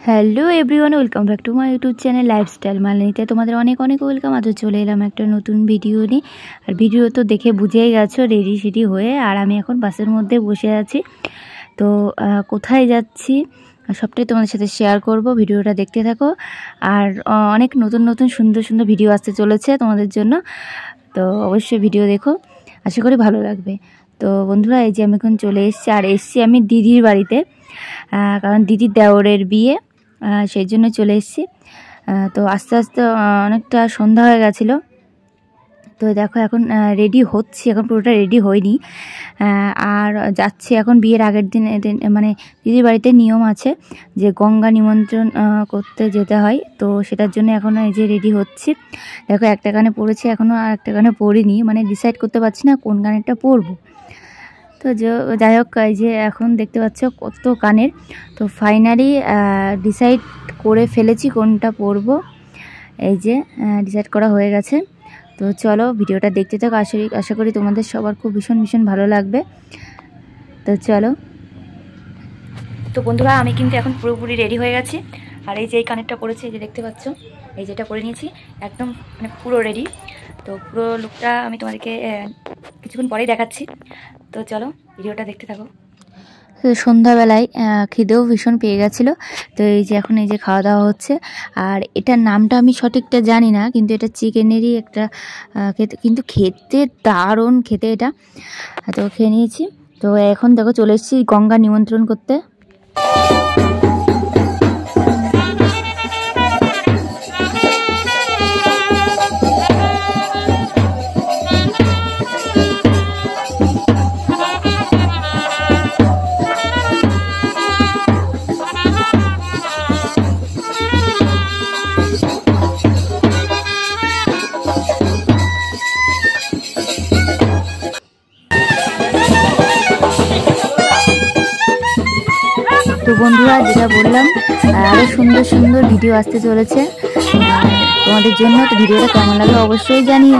Hello everyone, welcome back to my YouTube channel lifestyle মালনীতে। তোমাদের অনেক অনেক ওয়েলকাম। আজ চলে এলাম একটা নতুন ভিডিও নিয়ে। আর ভিডিও তো দেখে বুঝেই গেছো, রেডি সেডি হয়ে আর আমি এখন বাসের মধ্যে বসে আছি। তো কোথায় যাচ্ছি সবটাই তোমাদের সাথে শেয়ার করব, ভিডিওটা দেখতে থাকো। আর অনেক নতুন নতুন সুন্দর সুন্দর ভিডিও আসতে চলেছে তোমাদের জন্য, তো অবশ্যই ভিডিও দেখো, আশা করি ভালো লাগবে। তো বন্ধুরা, এই যে আমি এখন চলে এসেছি, আর এসেছি আমি দিদির বাড়িতে, কারণ দিদির দেওরের বিয়ে, সেই জন্য চলে এসেছি। তো আস্তে আস্তে অনেকটা সন্ধ্যা হয়ে গেছিলো। তো দেখো এখন রেডি হচ্ছি, এখন পুরোটা রেডি হয়নি। আর যাচ্ছি এখন বিয়ের আগের দিন, মানে দিদির বাড়িতে নিয়ম আছে যে গঙ্গা নিমন্ত্রণ করতে যেতে হয়, তো সেটার জন্য এখন এই যে রেডি হচ্ছি। দেখো একটা গানে পড়েছি, এখনও আর একটা গানে পড়িনি, মানে ডিসাইড করতে পারছি না কোন গানেরটা পরবো। তো যাই হোক, এই যে এখন দেখতে পাচ্ছ কত গানের, তো ফাইনালি ডিসাইড করে ফেলেছি কোনটা পরবো। এই যে ডিসাইড করা হয়ে গেছে। তো চলো ভিডিওটা দেখতে থাকো, আশা করি তোমাদের সবার খুব ভীষণ ভীষণ ভালো লাগবে। তো চলো। তো বন্ধুরা, আমি কিন্তু এখন পুরোপুরি রেডি হয়ে গেছি। আর এই যে এই কানেরটা পরেছি, এই যে দেখতে পাচ্ছ, এই যেটা পরে নিয়েছি, একদম মানে পুরো রেডি। তো পুরো লুকটা আমি তোমাদেরকে কিছুক্ষণ পরেই দেখাচ্ছি। তো চলো ভিডিওটা দেখতে থাকো। সন্ধ্যাবেলায় খিদেও ভীষণ পেয়ে গেছিলো, তো এই যে এখন এই যে খাওয়া দাওয়া হচ্ছে। আর এটার নামটা আমি সঠিকটা জানি না, কিন্তু এটা চিকেনেরই একটা কিন্তু খেতে দারুণ খেতে এটা। তো খেয়ে নিয়েছি। তো এখন দেখো চলে এসেছি গঙ্গা নিমন্ত্রণ করতে। তো বন্ধুরা, যেটা বললাম, আরও সুন্দর সুন্দর ভিডিও আসতে চলেছে তোমাদের জন্য। তো ভিডিওটা কেমন লাগলো অবশ্যই জানিও।